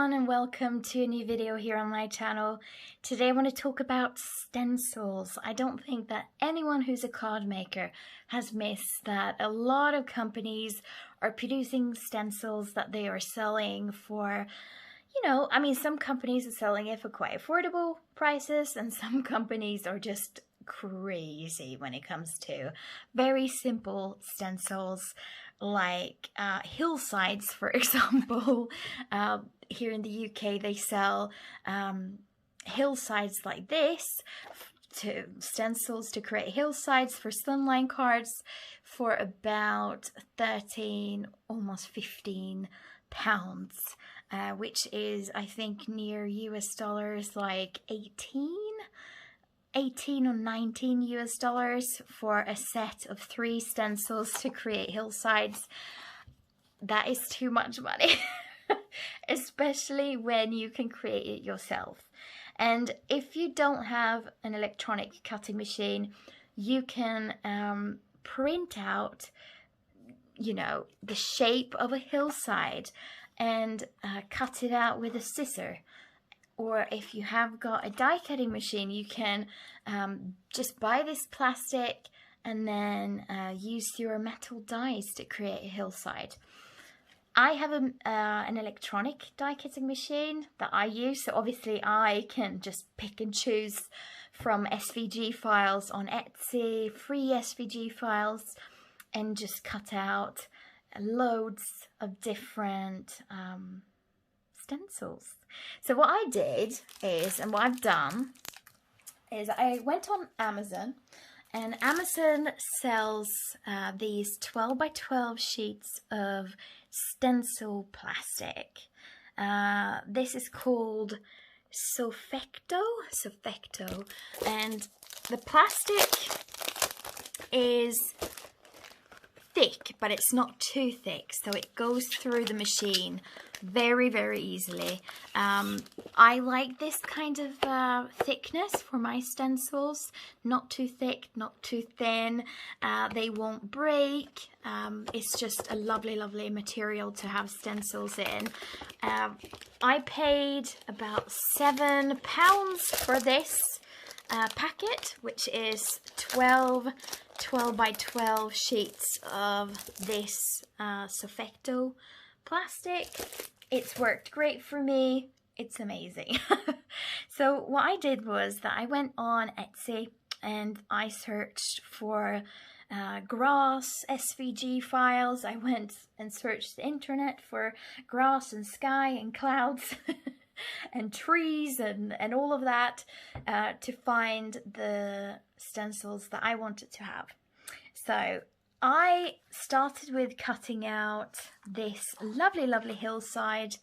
everyone, and welcome to a new video here on my channel. Today I want to talk about stencils. I don't think that anyone who's a card maker has missed that a lot of companies are producing stencils that they are selling for, some companies are selling it for quite affordable prices, and some companies are just crazy when it comes to very simple stencils like hillsides, for example. Here in the UK they sell hillsides like this, to stencils to create hillsides for slimline cards for about 13, almost 15 pounds, which is, I think, near US dollars like 18 or 19 US dollars for a set of 3 stencils to create hillsides. That is too much money, especially when you can create it yourself. And if you don't have an electronic cutting machine, you can print out, the shape of a hillside and cut it out with a scissor. Or if you have got a die cutting machine, you can just buy this plastic and then use your metal dies to create a hillside. I have an electronic die cutting machine that I use, so obviously I can just pick and choose from SVG files on Etsy, free SVG files, and just cut out loads of different stencils. So what I did is, and what I've done is, I went on Amazon, and Amazon sells these 12 by 12 sheets of stencil plastic. This is called Sofecto, and the plastic is thick, but it's not too thick, so it goes through the machine very, very easily. I like this kind of thickness for my stencils. Not too thick, not too thin. They won't break. It's just a lovely, lovely material to have stencils in. I paid about £7 for this packet, which is 12 by 12 sheets of this Sofecto plastic. It's worked great for me. It's amazing. So what I did was that I went on Etsy and I searched for grass SVG files. I went and searched the internet for grass and sky and clouds and trees and all of that to find the stencils that I wanted to have. So I started with cutting out this lovely, lovely hillside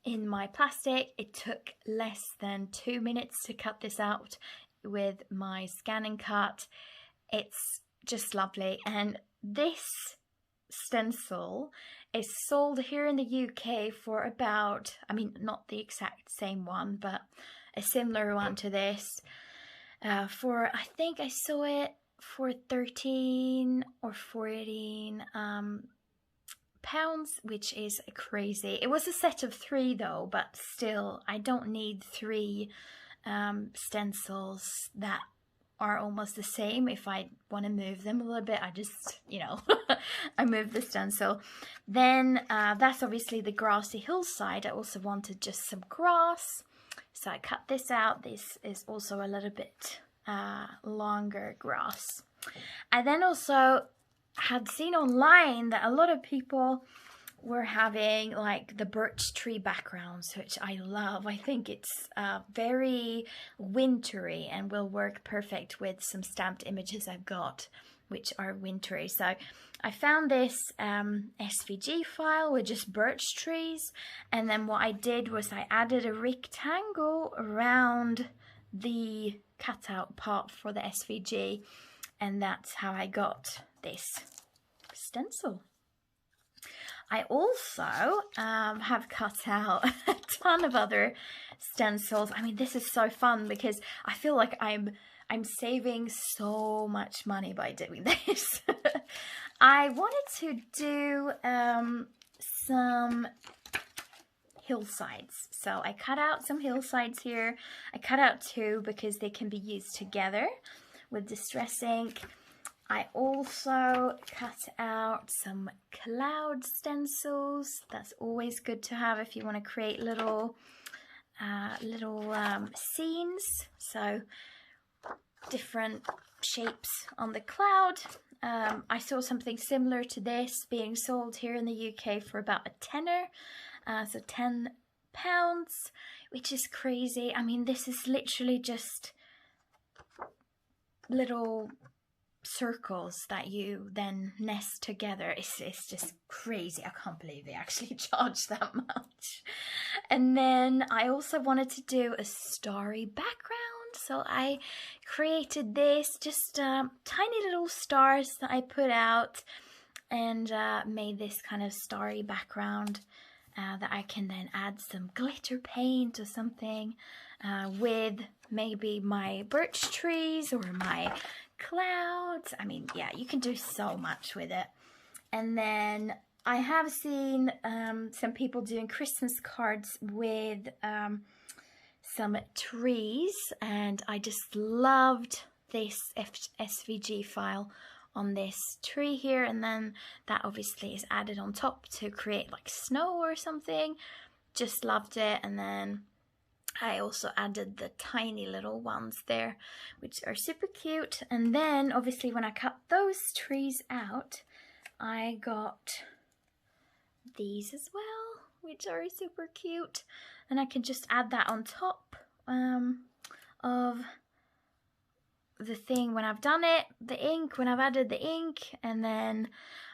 in my plastic. It took less than 2 minutes to cut this out with my ScanNcut. It's just lovely. And this stencil is sold here in the UK for about, not the exact same one, but a similar one to this, for, I think I saw it for 13 or 14 pounds, which is crazy. It was a set of 3 though, but still, I don't need 3 stencils that are almost the same. If I want to move them a little bit, I just, I move the stencil. Then that's obviously the grassy hillside. I also wanted just some grass, so I cut this out. This is also a little bit longer grass. I then also had seen online that a lot of people were having like the birch tree backgrounds, which I love. I think it's very wintry and will work perfect with some stamped images I've got, which are wintry. So I found this SVG file with just birch trees, and then what I did was I added a rectangle around the cutout part for the SVG, and that's how I got this stencil. I also have cut out a ton of other stencils. This is so fun because I feel like I'm saving so much money by doing this. I wanted to do some hillsides. So I cut out some hillsides here. I cut out 2 because they can be used together with distress ink. I also cut out some cloud stencils. That's always good to have if you want to create little scenes. So different shapes on the cloud. I saw something similar to this being sold here in the UK for about a tenner, so £10, which is crazy. I mean, this is literally just little circles that you then nest together. It's just crazy. I can't believe they actually charge that much. And then I also wanted to do a starry background, so I created this, just tiny little stars that I put out, and made this kind of starry background that I can then add some glitter paint or something with maybe my birch trees or my clouds. I mean, yeah, you can do so much with it. And then I have seen some people doing Christmas cards with some trees, and I just loved this SVG file on this tree here, and then that obviously is added on top to create like snow or something. Just loved it. And then I also added the tiny little ones there, which are super cute. And then obviously when I cut those trees out, I got these as well, which are super cute. And I can just add that on top of the thing when I've done it, the ink, when I've added the ink, and then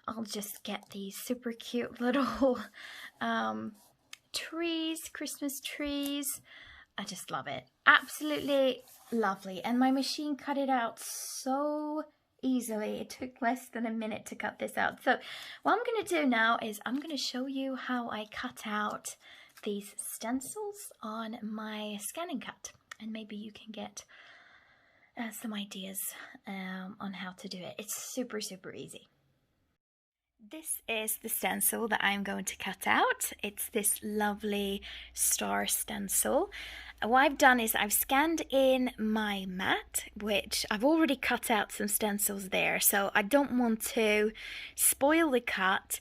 I'll just get these super cute little trees, Christmas trees. I just love it. Absolutely lovely. And my machine cut it out so easily. It took less than a minute to cut this out. So what I'm going to do now is I'm going to show you how I cut out these stencils on my ScanNcut, and maybe you can get some ideas on how to do it. It's super, super easy. This is the stencil that I'm going to cut out. It's this lovely star stencil. What I've done is I've scanned in my mat, which I've already cut out some stencils there, so I don't want to spoil the cut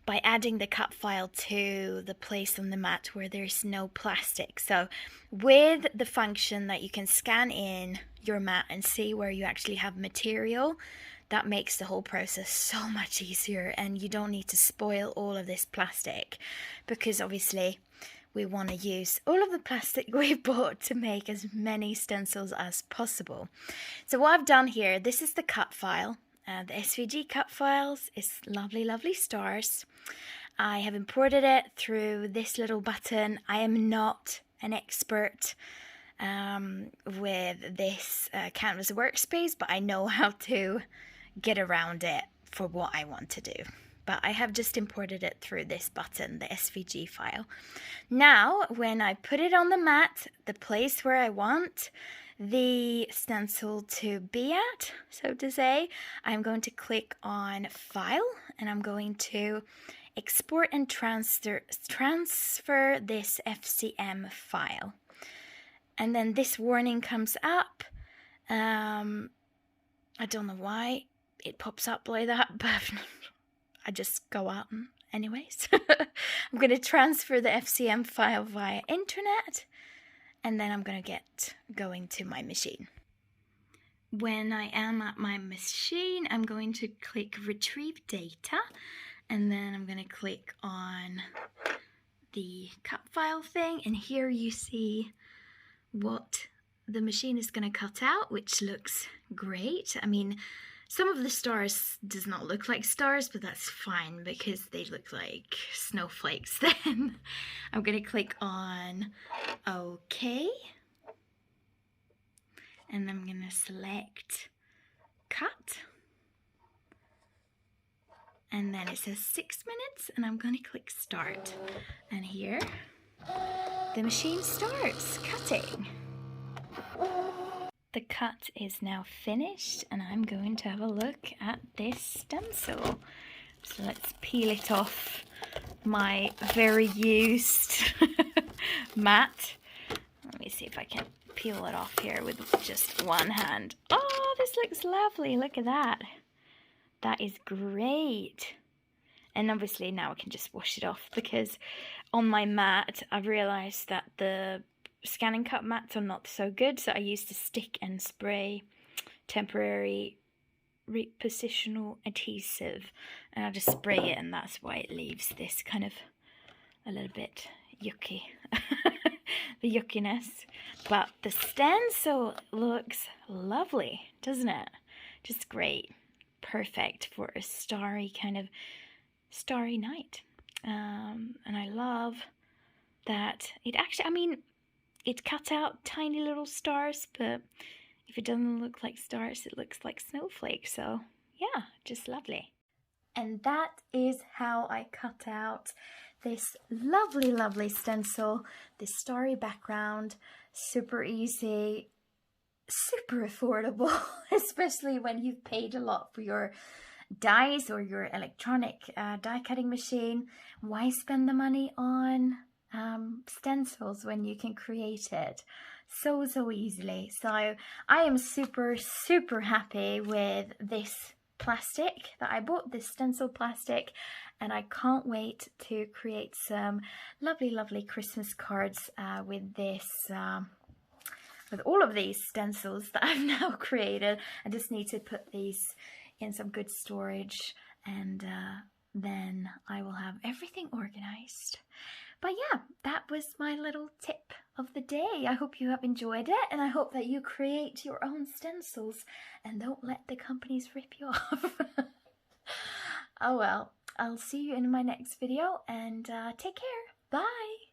by adding the cut file to the place on the mat where there's no plastic. So with the function that you can scan in your mat and see where you actually have material, that makes the whole process so much easier, and you don't need to spoil all of this plastic, because obviously we want to use all of the plastic we bought to make as many stencils as possible. So what I've done here, this is the cut file. The SVG cut files is lovely, lovely stars. I have imported it through this little button. I am not an expert with this Canvas workspace, but I know how to get around it for what I want to do. But I have just imported it through this button, the SVG file. Now, when I put it on the mat, the place where I want the stencil to be at, so to say, I'm going to click on File, and I'm going to export and transfer this FCM file. And then this warning comes up. I don't know why it pops up like that, but I just go out anyways. I'm going to transfer the FCM file via internet, and then I'm going to get going to my machine. When I am at my machine, I'm going to click Retrieve Data, and then I'm going to click on the cut file thing, and here you see what the machine is going to cut out, which looks great. I mean, some of the stars does not look like stars, but that's fine because they look like snowflakes then. I'm going to click on OK. And I'm going to select Cut. And then it says 6 minutes, and I'm going to click Start. And here, the machine starts cutting. The cut is now finished, and I'm going to have a look at this stencil. So let's peel it off my very used mat. Let me see if I can peel it off here with just one hand. Oh, this looks lovely. Look at that. That is great. And obviously now I can just wash it off, because on my mat I've realized that the ScanNcut mats are not so good, so I used to stick and spray temporary repositional adhesive, and I just spray it, and that's why it leaves this kind of a little bit yucky. The yuckiness. But the stencil looks lovely, doesn't it? Just great. Perfect for a starry kind of starry night. And I love that it actually, I mean, it cuts out tiny little stars, but if it doesn't look like stars, it looks like snowflakes. So yeah, just lovely. And that is how I cut out this lovely, lovely stencil, this starry background. Super easy, super affordable, especially when you've paid a lot for your dies or your electronic die cutting machine. Why spend the money on stencils when you can create it so easily? So I am super happy with this plastic that I bought, this stencil plastic, and I can't wait to create some lovely Christmas cards with this with all of these stencils that I've now created. I just need to put these in some good storage, and then I will have everything organized. But yeah, that was my little tip of the day. I hope you have enjoyed it, and I hope that you create your own stencils and don't let the companies rip you off. Oh well, I'll see you in my next video, and take care. Bye!